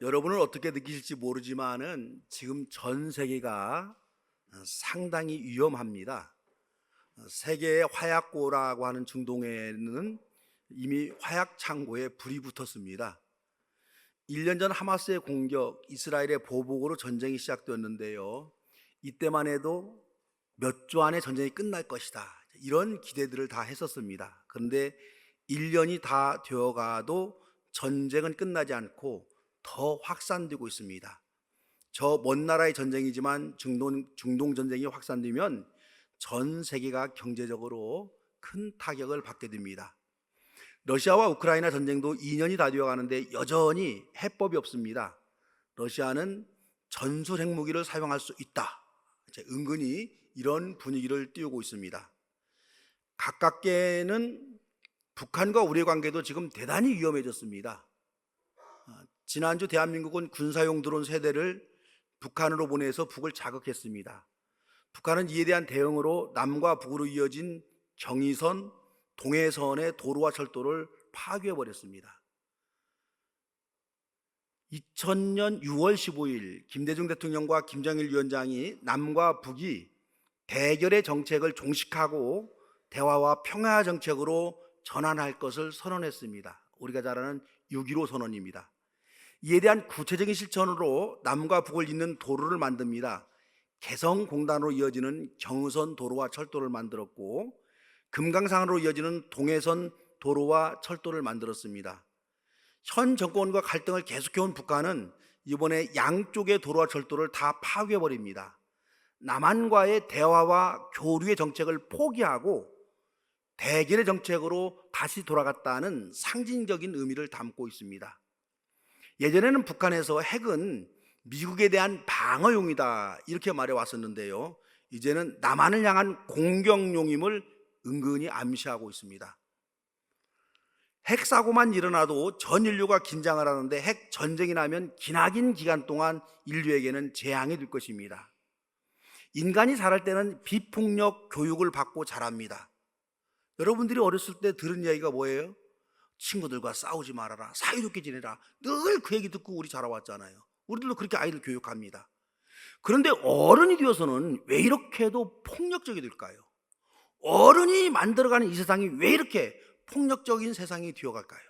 여러분은 어떻게 느끼실지 모르지만은 지금 전 세계가 상당히 위험합니다. 세계의 화약고라고 하는 중동에는 이미 화약 창고에 불이 붙었습니다. 1년 전 하마스의 공격, 이스라엘의 보복으로 전쟁이 시작되었는데요. 이때만 해도 몇 주 안에 전쟁이 끝날 것이다, 이런 기대들을 다 했었습니다. 그런데 1년이 다 되어가도 전쟁은 끝나지 않고 더 확산되고 있습니다. 저 먼 나라의 전쟁이지만 중동 전쟁이 확산되면 전 세계가 경제적으로 큰 타격을 받게 됩니다. 러시아와 우크라이나 전쟁도 2년이 다 되어 가는데 여전히 해법이 없습니다. 러시아는 전술 핵무기를 사용할 수 있다, 은근히 이런 분위기를 띄우고 있습니다. 가깝게는 북한과 우리의 관계도 지금 대단히 위험해졌습니다. 지난주 대한민국은 군사용 드론 세대를 북한으로 보내서 북을 자극했습니다. 북한은 이에 대한 대응으로 남과 북으로 이어진 경의선, 동해선의 도로와 철도를 파괴해버렸습니다. 2000년 6월 15일 김대중 대통령과 김정일 위원장이 남과 북이 대결의 정책을 종식하고 대화와 평화 정책으로 전환할 것을 선언했습니다. 우리가 잘 아는 6.15 선언입니다. 이에 대한 구체적인 실천으로 남과 북을 잇는 도로를 만듭니다. 개성공단으로 이어지는 경의선 도로와 철도를 만들었고, 금강산으로 이어지는 동해선 도로와 철도를 만들었습니다. 현 정권과 갈등을 계속해온 북한은 이번에 양쪽의 도로와 철도를 다 파괴해버립니다. 남한과의 대화와 교류의 정책을 포기하고 대결의 정책으로 다시 돌아갔다는 상징적인 의미를 담고 있습니다. 예전에는 북한에서 핵은 미국에 대한 방어용이다, 이렇게 말해 왔었는데요. 이제는 남한을 향한 공격용임을 은근히 암시하고 있습니다. 핵사고만 일어나도 전 인류가 긴장을 하는데 핵 전쟁이 나면 기나긴 기간 동안 인류에게는 재앙이 될 것입니다. 인간이 자랄 때는 비폭력 교육을 받고 자랍니다. 여러분들이 어렸을 때 들은 이야기가 뭐예요? 친구들과 싸우지 말아라, 사이좋게 지내라, 늘 그 얘기 듣고 우리 자라왔잖아요. 우리들도 그렇게 아이들 교육합니다. 그런데 어른이 되어서는 왜 이렇게도 폭력적이 될까요? 어른이 만들어가는 이 세상이 왜 이렇게 폭력적인 세상이 되어갈까요?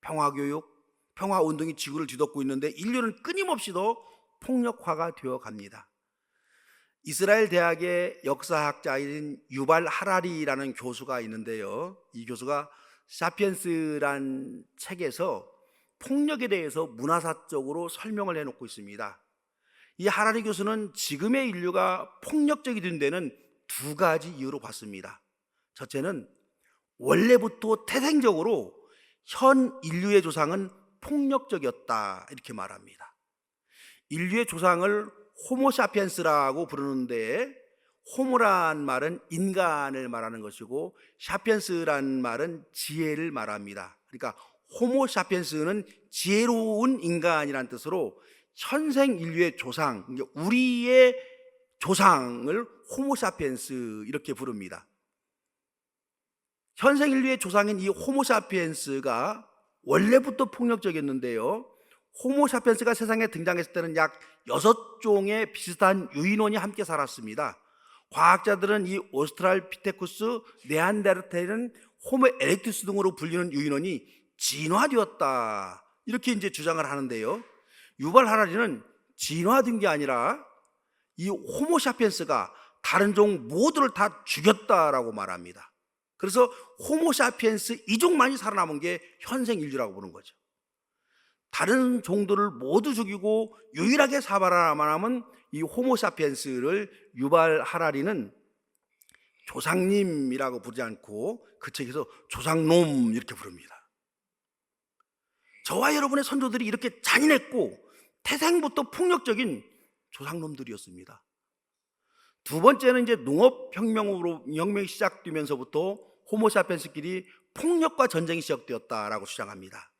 평화교육, 평화운동이 지구를 뒤덮고 있는데 인류는 끊임없이 더 폭력화가 되어갑니다. 이스라엘 대학의 역사학자인 유발 하라리라는 교수가 있는데요. 이 교수가 사피엔스란 책에서 폭력에 대해서 문화사적으로 설명을 해놓고 있습니다. 이 하라리 교수는 지금의 인류가 폭력적이 된 데는 두 가지 이유로 봤습니다. 첫째는 원래부터 태생적으로 현 인류의 조상은 폭력적이었다, 이렇게 말합니다. 인류의 조상을 호모사피엔스라고 부르는데, 호모란 말은 인간을 말하는 것이고 사피엔스란 말은 지혜를 말합니다. 그러니까 호모사피엔스는 지혜로운 인간이라는 뜻으로 현생 인류의 조상, 우리의 조상을 호모사피엔스 이렇게 부릅니다. 현생 인류의 조상인 이 호모사피엔스가 원래부터 폭력적이었는데요. 호모사피엔스가 세상에 등장했을 때는 약 6종의 비슷한 유인원이 함께 살았습니다. 과학자들은 이 오스트랄피테쿠스, 네안데르탈은 호모 에렉투스 등으로 불리는 유인원이 진화되었다, 이렇게 이제 주장을 하는데요. 유발 하라리는 진화된 게 아니라 이 호모사피엔스가 다른 종 모두를 다 죽였다라고 말합니다. 그래서 호모사피엔스 이종만이 살아남은 게 현생 인류라고 보는 거죠. 다른 종들을 모두 죽이고 유일하게 살아남은 이 호모사피엔스를 유발 하라리는 조상님이라고 부르지 않고 그 책에서 조상놈 이렇게 부릅니다. 저와 여러분의 선조들이 이렇게 잔인했고 태생부터 폭력적인 조상놈들이었습니다. 두 번째는 이제 농업혁명이 시작되면서부터 호모사피엔스끼리 폭력과 전쟁이 시작되었다라고 주장합니다.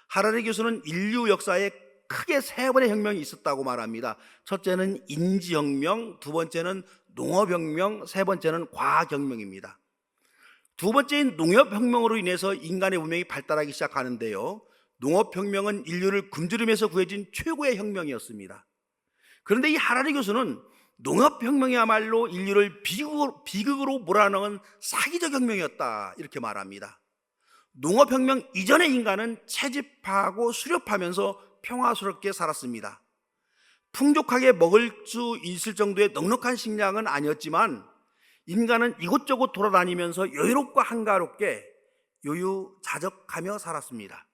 하라리 교수는 인류 역사에 크게 세 번의 혁명이 있었다고 말합니다. 첫째는 인지혁명, 두 번째는 농업혁명, 세 번째는 과학혁명입니다. 두 번째인 농업혁명으로 인해서 인간의 문명이 발달하기 시작하는데요. 농업혁명은 인류를 굶주림에서 구해진 최고의 혁명이었습니다. 그런데 이 하라리 교수는 농업혁명이야말로 인류를 비극으로 몰아넣은 사기적 혁명이었다, 이렇게 말합니다. 농업혁명 이전의 인간은 채집하고 수렵하면서 평화스럽게 살았습니다. 풍족하게 먹을 수 있을 정도의 넉넉한 식량은 아니었지만 인간은 이곳저곳 돌아다니면서 여유롭고 한가롭게 요유자적하며 살았습니다.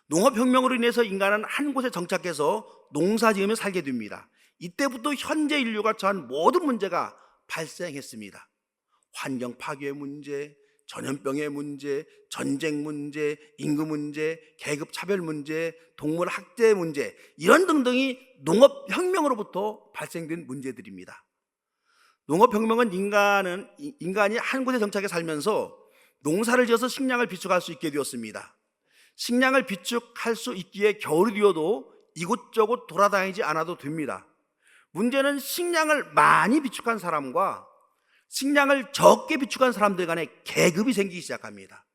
농업혁명으로 인해서 인간은 한 곳에 정착해서 농사지으며 살게 됩니다. 이때부터 현재 인류가 처한 모든 문제가 발생했습니다. 환경 파괴 문제, 전염병의 문제, 전쟁 문제, 인구 문제, 계급 차별 문제, 동물 학대 문제, 이런 등등이 농업혁명으로부터 발생된 문제들입니다. 농업혁명은 인간이 한 곳에 정착해 살면서 농사를 지어서 식량을 비축할 수 있게 되었습니다. 식량을 비축할 수 있기에 겨울이 되어도 이곳저곳 돌아다니지 않아도 됩니다. 문제는 식량을 많이 비축한 사람과 식량을 적게 비축한 사람들 간에 계급이 생기기 시작합니다.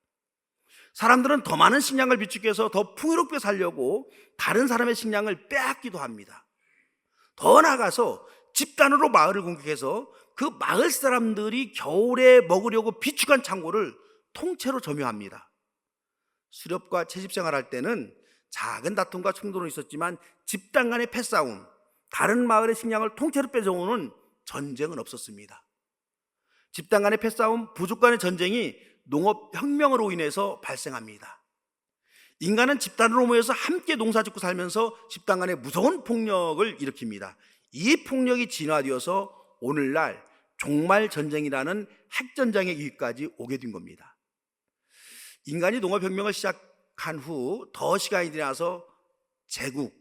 사람들은 더 많은 식량을 비축해서 더 풍요롭게 살려고 다른 사람의 식량을 빼앗기도 합니다. 더 나아가서 집단으로 마을을 공격해서 그 마을 사람들이 겨울에 먹으려고 비축한 창고를 통째로 점유합니다. 수렵과 채집생활할 때는 작은 다툼과 충돌은 있었지만 집단 간의 패싸움, 다른 마을의 식량을 통째로 뺏어오는 전쟁은 없었습니다. 집단 간의 패싸움, 부족 간의 전쟁이 농업혁명으로 인해서 발생합니다. 인간은 집단으로 모여서 함께 농사짓고 살면서 집단 간의 무서운 폭력을 일으킵니다. 이 폭력이 진화되어서 오늘날 종말전쟁이라는 핵전쟁의 이유까지 오게 된 겁니다. 인간이 농업혁명을 시작한 후 더 시간이 지나서 제국,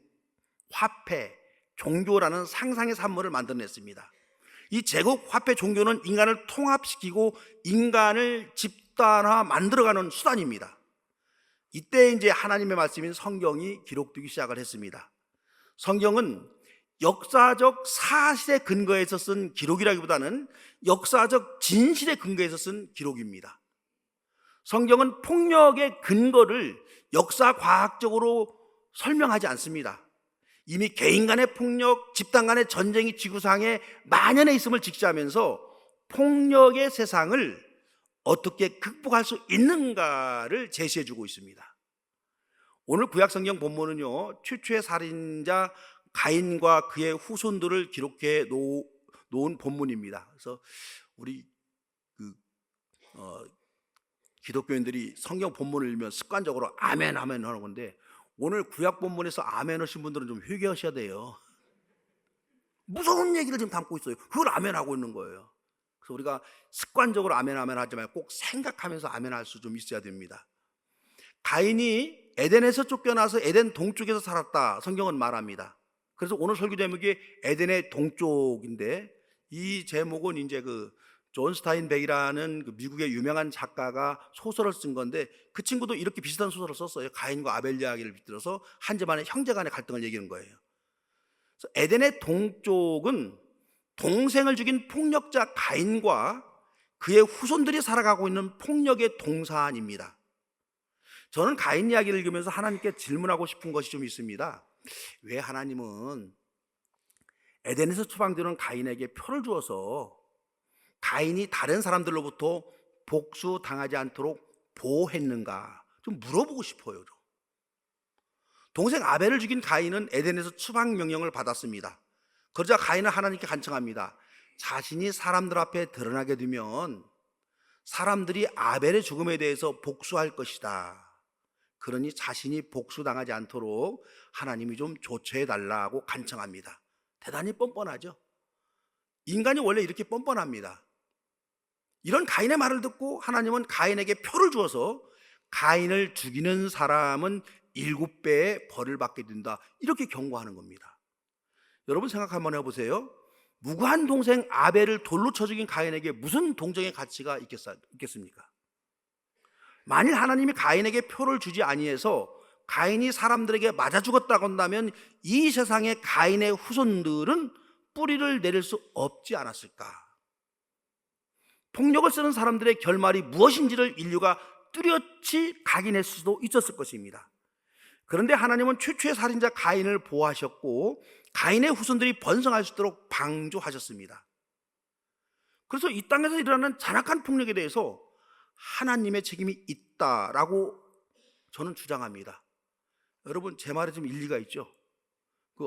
화폐, 종교라는 상상의 산물을 만들어냈습니다. 이 제국, 화폐, 종교는 인간을 통합시키고 인간을 집단화 만들어가는 수단입니다. 이때 이제 하나님의 말씀인 성경이 기록되기 시작을 했습니다. 성경은 역사적 사실에 근거해서 쓴 기록이라기보다는 역사적 진실에 근거해서 쓴 기록입니다. 성경은 폭력의 근거를 역사 과학적으로 설명하지 않습니다. 이미 개인 간의 폭력, 집단 간의 전쟁이 지구상에 만연해 있음을 직시하면서 폭력의 세상을 어떻게 극복할 수 있는가를 제시해주고 있습니다. 오늘 구약성경 본문은요, 최초의 살인자 가인과 그의 후손들을 기록해 놓은 본문입니다. 그래서 우리 기독교인들이 성경 본문을 읽으면 습관적으로 아멘 아멘 하는 건데, 오늘 구약 본문에서 아멘 하신 분들은 좀 회개하셔야 돼요. 무서운 얘기를 지금 담고 있어요. 그걸 아멘 하고 있는 거예요. 그래서 우리가 습관적으로 아멘 아멘 하지 말고 꼭 생각하면서 아멘 할 수 좀 있어야 됩니다. 가인이 에덴에서 쫓겨나서 에덴 동쪽에서 살았다, 성경은 말합니다. 그래서 오늘 설교 제목이 에덴의 동쪽인데, 이 제목은 이제 존 스타인백이라는 미국의 유명한 작가가 소설을 쓴 건데, 그 친구도 이렇게 비슷한 소설을 썼어요. 가인과 아벨 이야기를 빗들어서 한 집안의 형제 간의 갈등을 얘기하는 거예요. 그래서 에덴의 동쪽은 동생을 죽인 폭력자 가인과 그의 후손들이 살아가고 있는 폭력의 동산입니다. 저는 가인 이야기를 읽으면서 하나님께 질문하고 싶은 것이 좀 있습니다. 왜 하나님은 에덴에서 추방되는 가인에게 표를 주어서 가인이 다른 사람들로부터 복수당하지 않도록 보호했는가, 좀 물어보고 싶어요. 동생 아벨을 죽인 가인은 에덴에서 추방 명령을 받았습니다. 그러자 가인은 하나님께 간청합니다. 자신이 사람들 앞에 드러나게 되면 사람들이 아벨의 죽음에 대해서 복수할 것이다. 그러니 자신이 복수당하지 않도록 하나님이 좀 조처해달라고 간청합니다. 대단히 뻔뻔하죠. 인간이 원래 이렇게 뻔뻔합니다. 이런 가인의 말을 듣고 하나님은 가인에게 표를 주어서 가인을 죽이는 사람은 7배의 벌을 받게 된다, 이렇게 경고하는 겁니다. 여러분 생각 한번 해보세요. 무고한 동생 아벨을 돌로 쳐 죽인 가인에게 무슨 동정의 가치가 있겠습니까? 만일 하나님이 가인에게 표를 주지 아니해서 가인이 사람들에게 맞아 죽었다고 한다면 이 세상에 가인의 후손들은 뿌리를 내릴 수 없지 않았을까? 폭력을 쓰는 사람들의 결말이 무엇인지를 인류가 뚜렷이 각인할 수도 있었을 것입니다. 그런데 하나님은 최초의 살인자 가인을 보호하셨고 가인의 후손들이 번성할 수 있도록 방조하셨습니다. 그래서 이 땅에서 일어나는 잔악한 폭력에 대해서 하나님의 책임이 있다라고 저는 주장합니다. 여러분, 제 말에 좀 일리가 있죠?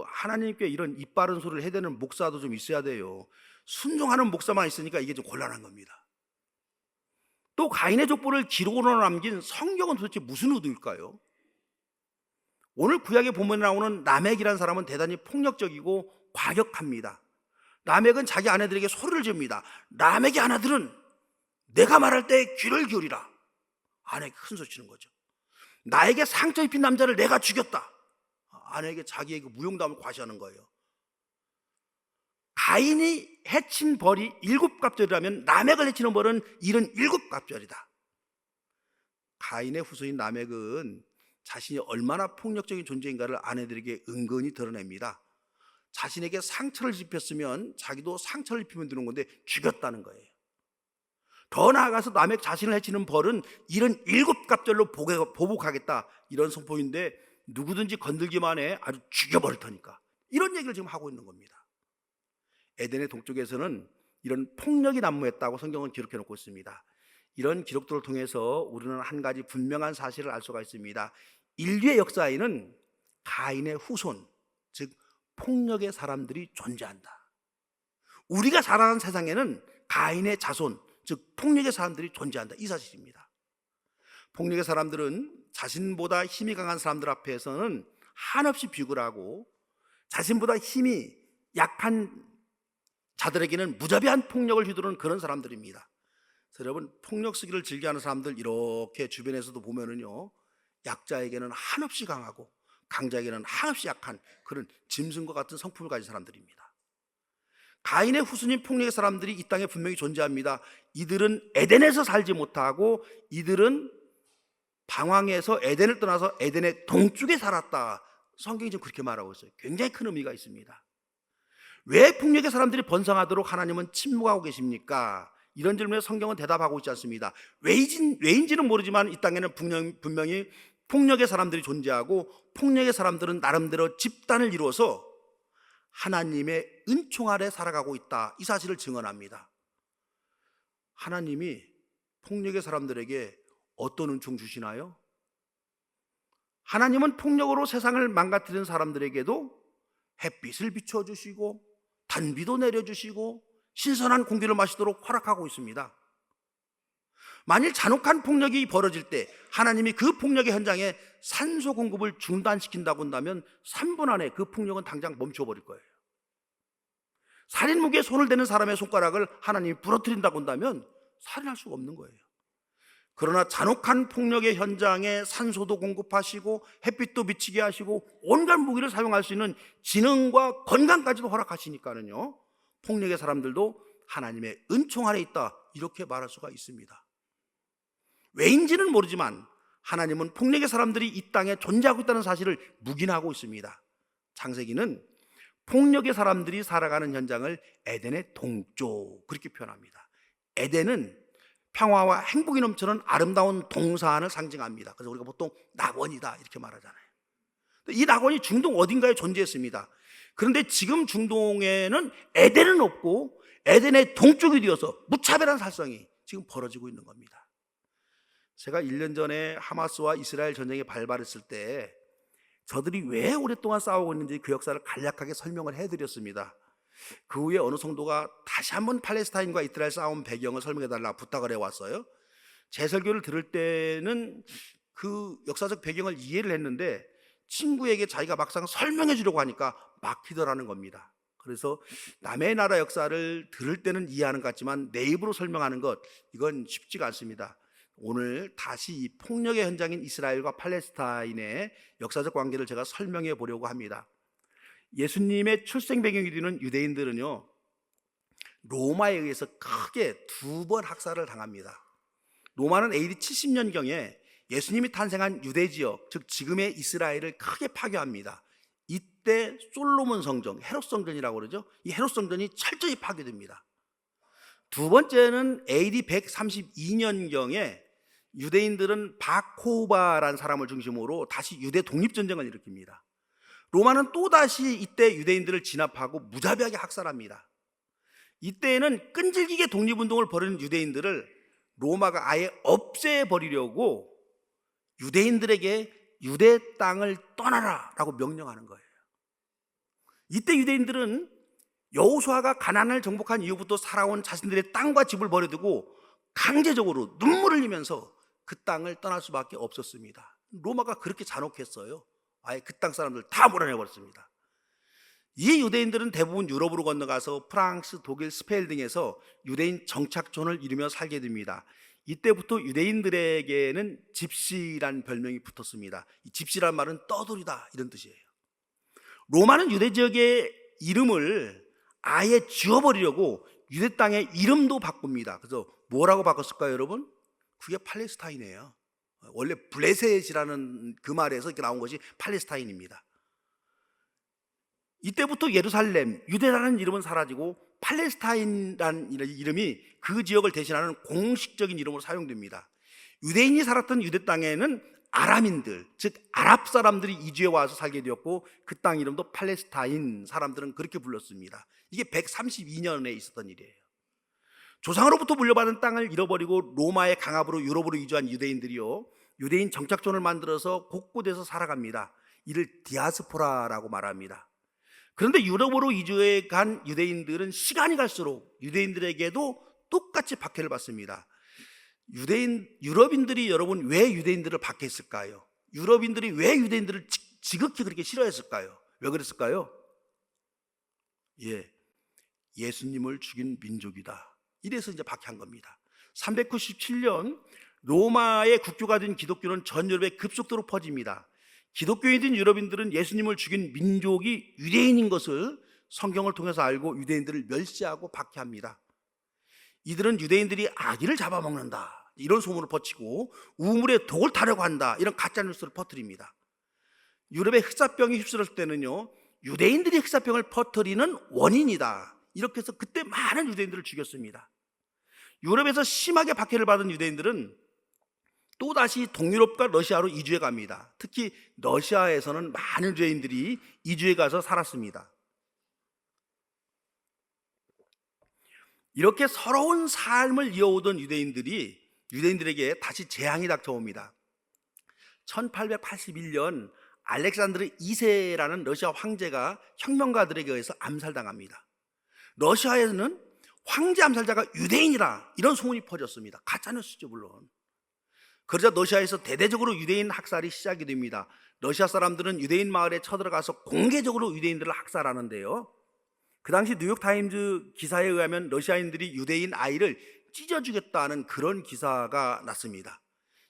하나님께 이런 입 바른 소리를 해대는 목사도 좀 있어야 돼요. 순종하는 목사만 있으니까 이게 좀 곤란한 겁니다. 또 가인의 족보를 기록으로 남긴 성경은 도대체 무슨 의도일까요? 오늘 구약에 보면 나오는 라멕이라는 사람은 대단히 폭력적이고 과격합니다. 라멕은 자기 아내들에게 소리를 지릅니다. 라멕의 아내들은 내가 말할 때 귀를 기울이라. 아내에게 큰 소리 치는 거죠. 나에게 상처 입힌 남자를 내가 죽였다. 아내에게 자기에게 무용담을 과시하는 거예요. 가인이 해친 벌이 7갑절이라면 라멕을 해치는 벌은 77갑절이다. 가인의 후손인 라멕은 자신이 얼마나 폭력적인 존재인가를 아내들에게 은근히 드러냅니다. 자신에게 상처를 입혔으면 자기도 상처를 입히면 되는 건데 죽였다는 거예요. 더 나아가서 라멕 자신을 해치는 벌은 77갑절로 보복하겠다, 이런 선포인데 누구든지 건들기만 해 아주 죽여버릴 테니까, 이런 얘기를 지금 하고 있는 겁니다. 에덴의 동쪽에서는 이런 폭력이 난무했다고 성경은 기록해 놓고 있습니다. 이런 기록들을 통해서 우리는 한 가지 분명한 사실을 알 수가 있습니다. 인류의 역사에는 가인의 후손, 즉 폭력의 사람들이 존재한다. 우리가 살아가는 세상에는 가인의 자손, 즉 폭력의 사람들이 존재한다, 이 사실입니다. 폭력의 사람들은 자신보다 힘이 강한 사람들 앞에서는 한없이 비굴하고 자신보다 힘이 약한 자들에게는 무자비한 폭력을 휘두르는 그런 사람들입니다. 그래서 여러분, 폭력 쓰기를 즐겨하는 사람들 이렇게 주변에서도 보면은요, 약자에게는 한없이 강하고 강자에게는 한없이 약한 그런 짐승과 같은 성품을 가진 사람들입니다. 가인의 후손인 폭력의 사람들이 이 땅에 분명히 존재합니다. 이들은 에덴에서 살지 못하고 이들은 방황해서 에덴을 떠나서 에덴의 동쪽에 살았다. 성경이 지금 그렇게 말하고 있어요. 굉장히 큰 의미가 있습니다. 왜 폭력의 사람들이 번성하도록 하나님은 침묵하고 계십니까? 이런 질문에 성경은 대답하고 있지 않습니다. 왜인지는 모르지만 이 땅에는 분명히 폭력의 사람들이 존재하고 폭력의 사람들은 나름대로 집단을 이루어서 하나님의 은총 아래 살아가고 있다, 이 사실을 증언합니다. 하나님이 폭력의 사람들에게 어떤 은총 주시나요? 하나님은 폭력으로 세상을 망가뜨리는 사람들에게도 햇빛을 비춰주시고 단비도 내려주시고 신선한 공기를 마시도록 허락하고 있습니다. 만일 잔혹한 폭력이 벌어질 때 하나님이 그 폭력의 현장에 산소 공급을 중단시킨다고 한다면 3분 안에 그 폭력은 당장 멈춰버릴 거예요. 살인 무기에 손을 대는 사람의 손가락을 하나님이 부러뜨린다고 한다면 살인할 수가 없는 거예요. 그러나 잔혹한 폭력의 현장에 산소도 공급하시고 햇빛도 비치게 하시고 온갖 무기를 사용할 수 있는 지능과 건강까지도 허락하시니까는요, 폭력의 사람들도 하나님의 은총 아래 있다, 이렇게 말할 수가 있습니다. 왜인지는 모르지만 하나님은 폭력의 사람들이 이 땅에 존재하고 있다는 사실을 묵인하고 있습니다. 창세기는 폭력의 사람들이 살아가는 현장을 에덴의 동쪽, 그렇게 표현합니다. 에덴은 평화와 행복이 넘치는 아름다운 동산을 상징합니다. 그래서 우리가 보통 낙원이다 이렇게 말하잖아요. 이 낙원이 중동 어딘가에 존재했습니다. 그런데 지금 중동에는 에덴은 없고 에덴의 동쪽이 되어서 무차별한 살성이 지금 벌어지고 있는 겁니다. 제가 1년 전에 하마스와 이스라엘 전쟁이 발발했을 때 저들이 왜 오랫동안 싸우고 있는지 그 역사를 간략하게 설명을 해드렸습니다. 그 후에 어느 성도가 다시 한번 팔레스타인과 이스라엘 싸움 배경을 설명해달라 부탁을 해왔어요. 제 설교를 들을 때는 그 역사적 배경을 이해를 했는데 친구에게 자기가 막상 설명해 주려고 하니까 막히더라는 겁니다. 그래서 남의 나라 역사를 들을 때는 이해하는 것 같지만 내 입으로 설명하는 것, 이건 쉽지가 않습니다. 오늘 다시 이 폭력의 현장인 이스라엘과 팔레스타인의 역사적 관계를 제가 설명해 보려고 합니다. 예수님의 출생 배경이 되는 유대인들은요, 로마에 의해서 크게 2번 학살을 당합니다. 로마는 AD 70년경에 예수님이 탄생한 유대 지역, 즉 지금의 이스라엘을 크게 파괴합니다. 이때 솔로몬 성전, 헤롯 성전이라고 그러죠. 이 헤롯 성전이 철저히 파괴됩니다. 두 번째는 AD 132년경에 유대인들은 바코바라는 사람을 중심으로 다시 유대 독립전쟁을 일으킵니다. 로마는 또다시 이때 유대인들을 진압하고 무자비하게 학살합니다. 이때에는 끈질기게 독립운동을 벌이는 유대인들을 로마가 아예 없애버리려고 유대인들에게 유대 땅을 떠나라 라고 명령하는 거예요. 이때 유대인들은 여호수아가 가나안을 정복한 이후부터 살아온 자신들의 땅과 집을 버려두고 강제적으로 눈물을 흘리면서 그 땅을 떠날 수밖에 없었습니다. 로마가 그렇게 잔혹했어요. 아예 그 땅 사람들 다 몰아내버렸습니다. 이 유대인들은 대부분 유럽으로 건너가서 프랑스, 독일, 스페인 등에서 유대인 정착촌을 이루며 살게 됩니다. 이때부터 유대인들에게는 집시란 별명이 붙었습니다. 이 집시란 말은 떠돌이다 이런 뜻이에요. 로마는 유대 지역의 이름을 아예 지워버리려고 유대 땅의 이름도 바꿉니다. 그래서 뭐라고 바꿨을까요, 여러분? 그게 팔레스타인이에요. 원래 블레셋이라는 그 말에서 이렇게 나온 것이 팔레스타인입니다. 이때부터 예루살렘, 유대라는 이름은 사라지고 팔레스타인이라는 이름이 그 지역을 대신하는 공식적인 이름으로 사용됩니다. 유대인이 살았던 유대 땅에는 아람인들, 즉 아랍 사람들이 이주해 와서 살게 되었고 그 땅 이름도 팔레스타인, 사람들은 그렇게 불렀습니다. 이게 132년에 있었던 일이에요. 조상으로부터 물려받은 땅을 잃어버리고 로마의 강압으로 유럽으로 이주한 유대인들이요, 유대인 정착촌을 만들어서 곳곳에서 살아갑니다. 이를 디아스포라라고 말합니다. 그런데 유럽으로 이주해 간 유대인들은 시간이 갈수록 유대인들에게도 똑같이 박해를 받습니다. 유럽인들이 여러분 왜 유대인들을 박해했을까요? 유럽인들이 왜 유대인들을 지극히 그렇게 싫어했을까요? 왜 그랬을까요? 예수님을 죽인 민족이다. 이래서 이제 박해한 겁니다. 397년 로마의 국교가 된 기독교는 전 유럽에 급속도로 퍼집니다. 기독교인인 유럽인들은 예수님을 죽인 민족이 유대인인 것을 성경을 통해서 알고 유대인들을 멸시하고 박해합니다. 이들은 유대인들이 아기를 잡아먹는다 이런 소문을 퍼치고 우물에 독을 타려고 한다 이런 가짜뉴스를 퍼뜨립니다. 유럽의 흑사병이 휩쓸었을 때는요, 유대인들이 흑사병을 퍼뜨리는 원인이다 이렇게 해서 그때 많은 유대인들을 죽였습니다. 유럽에서 심하게 박해를 받은 유대인들은 또다시 동유럽과 러시아로 이주해 갑니다. 특히 러시아에서는 많은 유대인들이 이주해 가서 살았습니다. 이렇게 서러운 삶을 이어오던 유대인들에게 다시 재앙이 닥쳐옵니다. 1881년 알렉산드르 2세라는 러시아 황제가 혁명가들에게 의해서 암살당합니다. 러시아에는 황제 암살자가 유대인이라 이런 소문이 퍼졌습니다. 가짜뉴스죠 물론. 그러자 러시아에서 대대적으로 유대인 학살이 시작이 됩니다. 러시아 사람들은 유대인 마을에 쳐들어가서 공개적으로 유대인들을 학살하는데요, 그 당시 뉴욕타임즈 기사에 의하면 러시아인들이 유대인 아이를 찢어 죽였다는 그런 기사가 났습니다.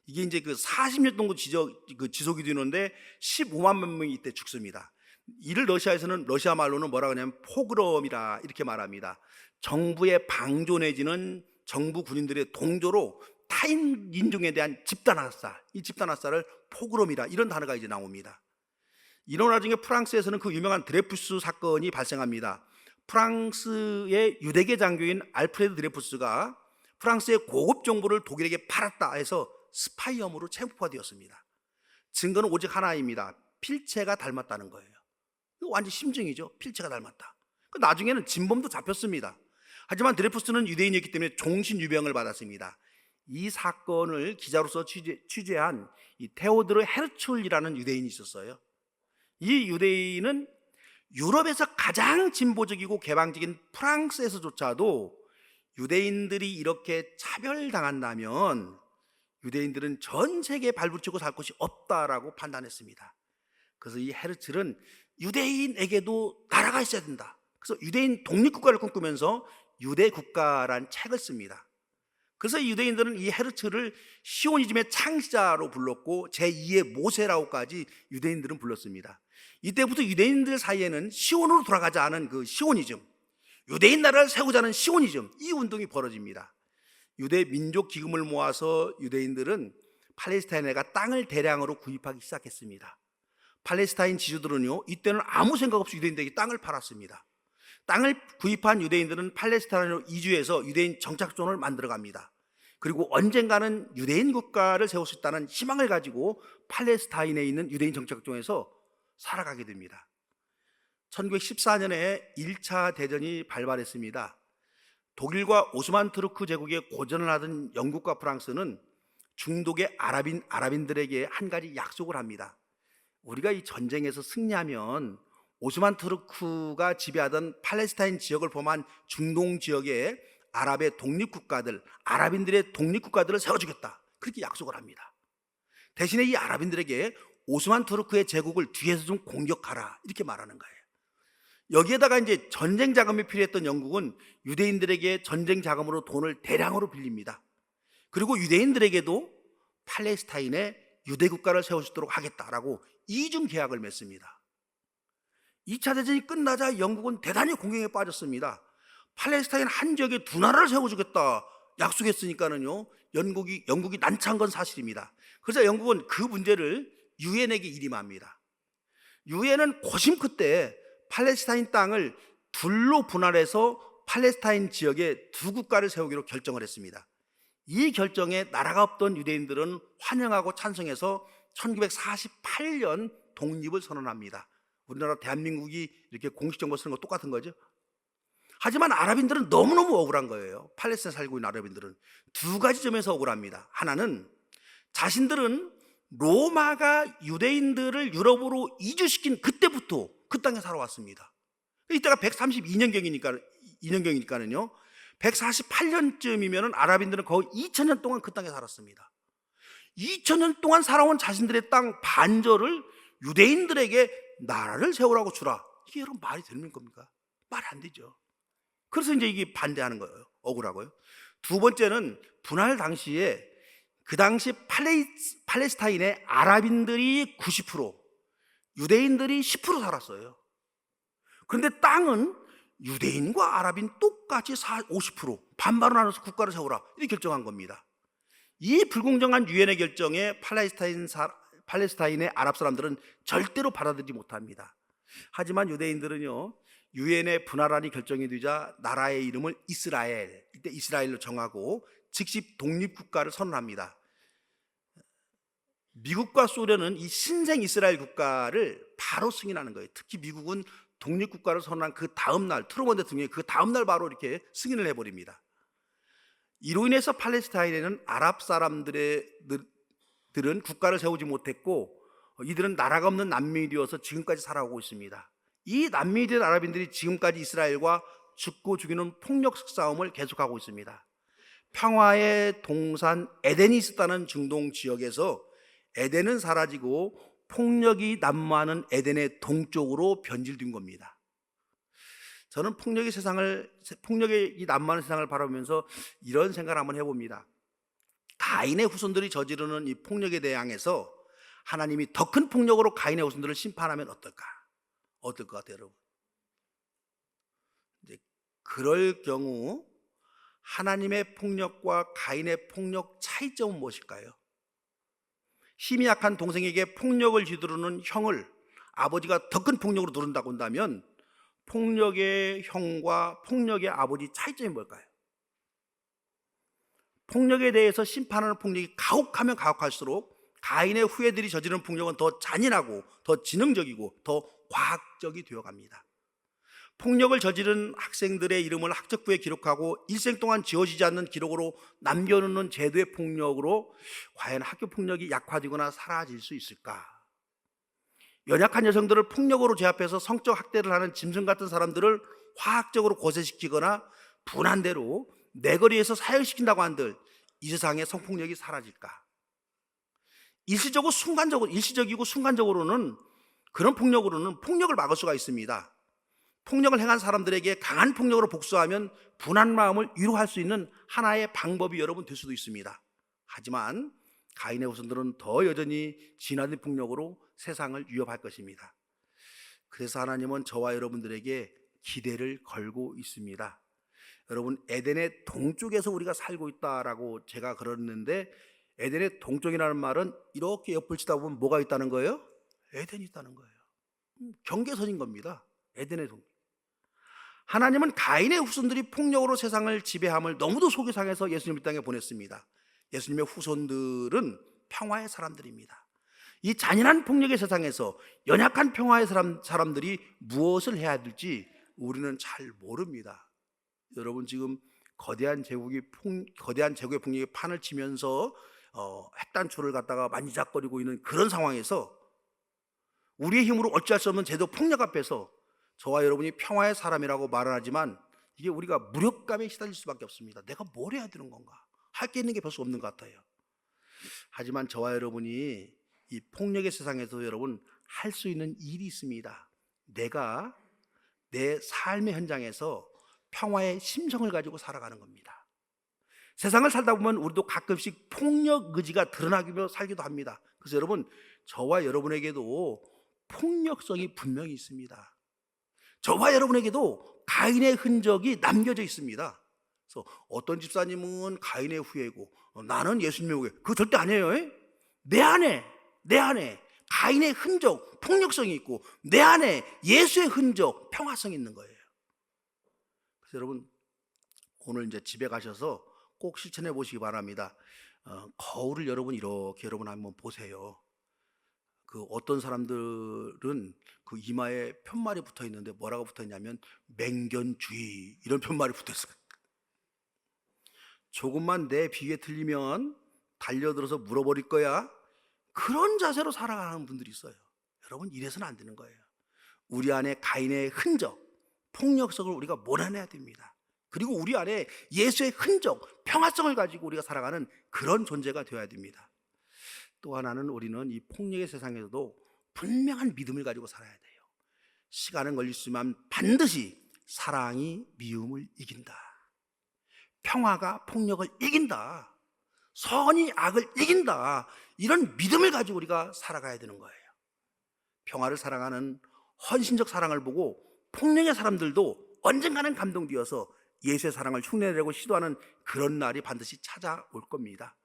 이게 이제 그 40년 동안 지속이 되는데 15만 명이 이때 죽습니다. 이를 러시아에서는 러시아 말로는 뭐라 그러냐면 포그롬이라 이렇게 말합니다. 정부의 방조 내지는 정부 군인들의 동조로 타인 인종에 대한 집단학살, 이 집단학살을 포그롬이라 이런 단어가 이제 나옵니다. 이런 와중에 프랑스에서는 그 유명한 드레푸스 사건이 발생합니다. 프랑스의 유대계 장교인 알프레드 드레푸스가 프랑스의 고급 정보를 독일에게 팔았다 해서 스파이 혐의로 체포되었습니다. 증거는 오직 하나입니다. 필체가 닮았다는 거예요. 이거 완전 심증이죠. 필체가 닮았다. 나중에는 진범도 잡혔습니다. 하지만 드레푸스는 유대인이었기 때문에 종신유병을 받았습니다. 이 사건을 기자로서 취재한 이 테오드르 헤르출이라는 유대인이 있었어요. 이 유대인은 유럽에서 가장 진보적이고 개방적인 프랑스에서조차도 유대인들이 이렇게 차별당한다면 유대인들은 전 세계에 발붙이고 살 곳이 없다라고 판단했습니다. 그래서 이 헤르츠는 유대인에게도 나라가 있어야 된다. 그래서 유대인 독립국가를 꿈꾸면서 유대국가란 책을 씁니다. 그래서 유대인들은 이 헤르츠를 시오니즘의 창시자로 불렀고 제2의 모세라고까지 유대인들은 불렀습니다. 이때부터 유대인들 사이에는 시온으로 돌아가자는 그 시오니즘, 유대인 나라를 세우자는 시오니즘, 이 운동이 벌어집니다. 유대 민족 기금을 모아서 유대인들은 팔레스타인에가 땅을 대량으로 구입하기 시작했습니다. 팔레스타인 지주들은요, 이때는 아무 생각 없이 유대인들에게 땅을 팔았습니다. 땅을 구입한 유대인들은 팔레스타인으로 이주해서 유대인 정착촌을 만들어 갑니다. 그리고 언젠가는 유대인 국가를 세울 수 있다는 희망을 가지고 팔레스타인에 있는 유대인 정착종에서 살아가게 됩니다. 1914년에 1차 대전이 발발했습니다. 독일과 오스만 투르크 제국의 고전을 하던 영국과 프랑스는 중동의 아랍인들에게 한 가지 약속을 합니다. 우리가 이 전쟁에서 승리하면 오스만 투르크가 지배하던 팔레스타인 지역을 포함한 중동 지역의 아랍의 독립국가들, 아랍인들의 독립국가들을 세워주겠다, 그렇게 약속을 합니다. 대신에 이 아랍인들에게 오스만 투르크의 제국을 뒤에서 좀 공격하라, 이렇게 말하는 거예요. 여기에다가 이제 전쟁 자금이 필요했던 영국은 유대인들에게 전쟁 자금으로 돈을 대량으로 빌립니다. 그리고 유대인들에게도 팔레스타인에 유대 국가를 세울 수 있도록 하겠다라고 이중 계약을 맺습니다. 2차 대전이 끝나자 영국은 대단히 공경에 빠졌습니다. 팔레스타인 한 지역에 두 나라를 세워주겠다 약속했으니까는요, 영국이 난처한 건 사실입니다. 그래서 영국은 그 문제를 유엔에게 일임합니다. 유엔은 고심 끝에 팔레스타인 땅을 둘로 분할해서 팔레스타인 지역에 두 국가를 세우기로 결정을 했습니다. 이 결정에 나라가 없던 유대인들은 환영하고 찬성해서 1948년 독립을 선언합니다. 우리나라 대한민국이 이렇게 공식 정보 쓰는 거 똑같은 거죠. 하지만 아랍인들은 너무너무 억울한 거예요. 팔레스타인에 살고 있는 아랍인들은 두 가지 점에서 억울합니다. 하나는 자신들은 로마가 유대인들을 유럽으로 이주시킨 그때부터 그 땅에 살아왔습니다. 이때가 132년경이니까는요 148년쯤이면 아랍인들은 거의 2000년 동안 그 땅에 살았습니다. 2000년 동안 살아온 자신들의 땅 반절을 유대인들에게 나라를 세우라고 주라, 이게 여러분 말이 되는 겁니까? 말이 안 되죠. 그래서 이제 이게 반대하는 거예요. 억울하고요. 두 번째는 분할 당시에 그 당시 팔레스타인의 아랍인들이 90%, 유대인들이 10% 살았어요. 그런데 땅은 유대인과 아랍인 똑같이 50% 반반으로 나눠서 국가를 세우라, 이렇게 결정한 겁니다. 이 불공정한 유엔의 결정에 팔레스타인의 아랍 사람들은 절대로 받아들이지 못합니다. 하지만 유대인들은요, 유엔의 분할안이 결정이 되자 나라의 이름을 이스라엘, 이때 이스라엘로 정하고 즉시 독립국가를 선언합니다. 미국과 소련은 이 신생 이스라엘 국가를 바로 승인하는 거예요. 특히 미국은 독립국가를 선언한 그 다음 날, 트루먼 대통령이 그 다음 날 바로 이렇게 승인을 해버립니다. 이로 인해서 팔레스타인에는 아랍 사람들은 국가를 세우지 못했고, 이들은 나라가 없는 난민이 되어서 지금까지 살아오고 있습니다. 이 난민이 된 아랍인들이 지금까지 이스라엘과 죽고 죽이는 폭력 싸움을 계속하고 있습니다. 평화의 동산 에덴이 있었다는 중동 지역에서 에덴은 사라지고 폭력이 난무하는 에덴의 동쪽으로 변질된 겁니다. 저는 폭력이 난무하는 세상을 바라보면서 이런 생각을 한번 해봅니다. 가인의 후손들이 저지르는 이 폭력에 대항해서 하나님이 더 큰 폭력으로 가인의 후손들을 심판하면 어떨까? 어떨 것 같아요, 여러분? 이제 그럴 경우 하나님의 폭력과 가인의 폭력 차이점은 무엇일까요? 힘이 약한 동생에게 폭력을 휘두르는 형을 아버지가 더 큰 폭력으로 누른다고 한다면 폭력의 형과 폭력의 아버지 차이점이 뭘까요? 폭력에 대해서 심판하는 폭력이 가혹하면 가혹할수록 가인의 후예들이 저지르는 폭력은 더 잔인하고 더 지능적이고 더 과학적이 되어갑니다. 폭력을 저지른 학생들의 이름을 학적부에 기록하고 일생 동안 지워지지 않는 기록으로 남겨놓는 제도의 폭력으로 과연 학교 폭력이 약화되거나 사라질 수 있을까? 연약한 여성들을 폭력으로 제압해서 성적 학대를 하는 짐승 같은 사람들을 화학적으로 고세시키거나 분한대로 내거리에서 사형시킨다고 한들 이 세상에 성폭력이 사라질까? 일시적이고 순간적으로는 그런 폭력으로는 폭력을 막을 수가 있습니다. 폭력을 행한 사람들에게 강한 폭력으로 복수하면 분한 마음을 위로할 수 있는 하나의 방법이 여러분 될 수도 있습니다. 하지만 가인의 후손들은 더 여전히 진화된 폭력으로 세상을 위협할 것입니다. 그래서 하나님은 저와 여러분들에게 기대를 걸고 있습니다. 여러분, 에덴의 동쪽에서 우리가 살고 있다라고 제가 그러는데, 에덴의 동쪽이라는 말은 이렇게 옆을 치다 보면 뭐가 있다는 거예요? 에덴이 있다는 거예요. 경계선인 겁니다. 에덴의 동쪽. 하나님은 가인의 후손들이 폭력으로 세상을 지배함을 너무도 속이 상해서 예수님을 이 땅에 보냈습니다. 예수님의 후손들은 평화의 사람들입니다. 이 잔인한 폭력의 세상에서 연약한 평화의 사람들이 무엇을 해야 될지 우리는 잘 모릅니다. 여러분, 지금 거대한 제국의 폭력이 판을 치면서 핵단추를 갖다가 만지작거리고 있는 그런 상황에서 우리의 힘으로 어찌할 수 없는 제도 폭력 앞에서 저와 여러분이 평화의 사람이라고 말을 하지만 이게 우리가 무력감에 시달릴 수밖에 없습니다. 내가 뭘 해야 되는 건가? 할 게 있는 게 별수 없는 것 같아요. 하지만 저와 여러분이 이 폭력의 세상에서 여러분 할 수 있는 일이 있습니다. 내가 내 삶의 현장에서 평화의 심성을 가지고 살아가는 겁니다. 세상을 살다 보면 우리도 가끔씩 폭력 의지가 드러나며 살기도 합니다. 그래서 여러분, 저와 여러분에게도 폭력성이 분명히 있습니다. 저와 여러분에게도 가인의 흔적이 남겨져 있습니다. 그래서 어떤 집사님은 가인의 후예고 나는 예수님의 후예. 그거 절대 아니에요. 내 안에 가인의 흔적, 폭력성이 있고 내 안에 예수의 흔적, 평화성이 있는 거예요. 그래서 여러분, 오늘 이제 집에 가셔서 꼭 실천해 보시기 바랍니다. 거울을 여러분 이렇게 여러분 한번 보세요. 그 어떤 사람들은 그 이마에 편말이 붙어 있는데 뭐라고 붙어 있냐면 맹견주의 이런 편말이 붙어 있어요. 조금만 내 비위에 틀리면 달려들어서 물어버릴 거야. 그런 자세로 살아가는 분들이 있어요. 여러분, 이래서는 안 되는 거예요. 우리 안에 가인의 흔적, 폭력성을 우리가 몰아내야 됩니다. 그리고 우리 안에 예수의 흔적, 평화성을 가지고 우리가 살아가는 그런 존재가 되어야 됩니다. 또 하나는 우리는 이 폭력의 세상에서도 분명한 믿음을 가지고 살아야 돼요. 시간은 걸리지만 반드시 사랑이 미움을 이긴다. 평화가 폭력을 이긴다. 선이 악을 이긴다. 이런 믿음을 가지고 우리가 살아가야 되는 거예요. 평화를 사랑하는 헌신적 사랑을 보고 폭력의 사람들도 언젠가는 감동되어서 예수의 사랑을 흉내내려고 시도하는 그런 날이 반드시 찾아올 겁니다.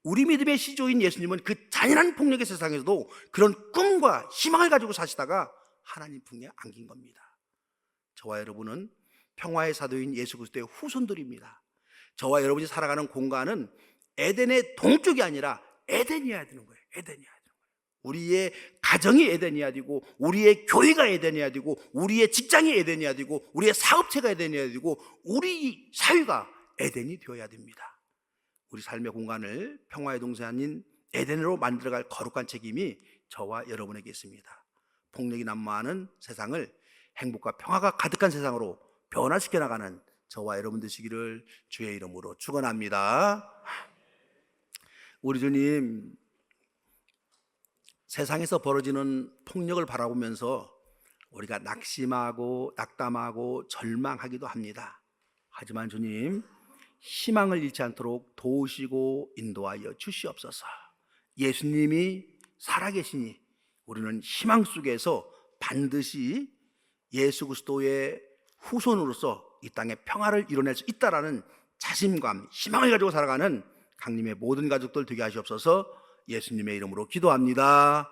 우리 믿음의 시조인 예수님은 그 잔인한 폭력의 세상에서도 그런 꿈과 희망을 가지고 사시다가 하나님 품에 안긴 겁니다. 저와 여러분은 평화의 사도인 예수 그리스도의 후손들입니다. 저와 여러분이 살아가는 공간은 에덴의 동쪽이 아니라 에덴이어야 되는 거예요. 에덴이어야 되는 거예요. 우리의 가정이 에덴이어야 되고, 우리의 교회가 에덴이어야 되고, 우리의 직장이 에덴이어야 되고, 우리의 사업체가 에덴이어야 되고, 우리 사회가 에덴이 되어야 됩니다. 우리 삶의 공간을 평화의 동산인 에덴으로 만들어갈 거룩한 책임이 저와 여러분에게 있습니다. 폭력이 난무하는 세상을 행복과 평화가 가득한 세상으로 변화시켜 나가는 저와 여러분 되시기를 주의 이름으로 축원합니다. 우리 주님, 세상에서 벌어지는 폭력을 바라보면서 우리가 낙심하고 낙담하고 절망하기도 합니다. 하지만 주님, 희망을 잃지 않도록 도우시고 인도하여 주시옵소서. 예수님이 살아계시니 우리는 희망 속에서 반드시 예수 그리스도의 후손으로서 이 땅에 평화를 이뤄낼 수 있다라는 자신감, 희망을 가지고 살아가는 강림의 모든 가족들 되게 하시옵소서. 예수님의 이름으로 기도합니다.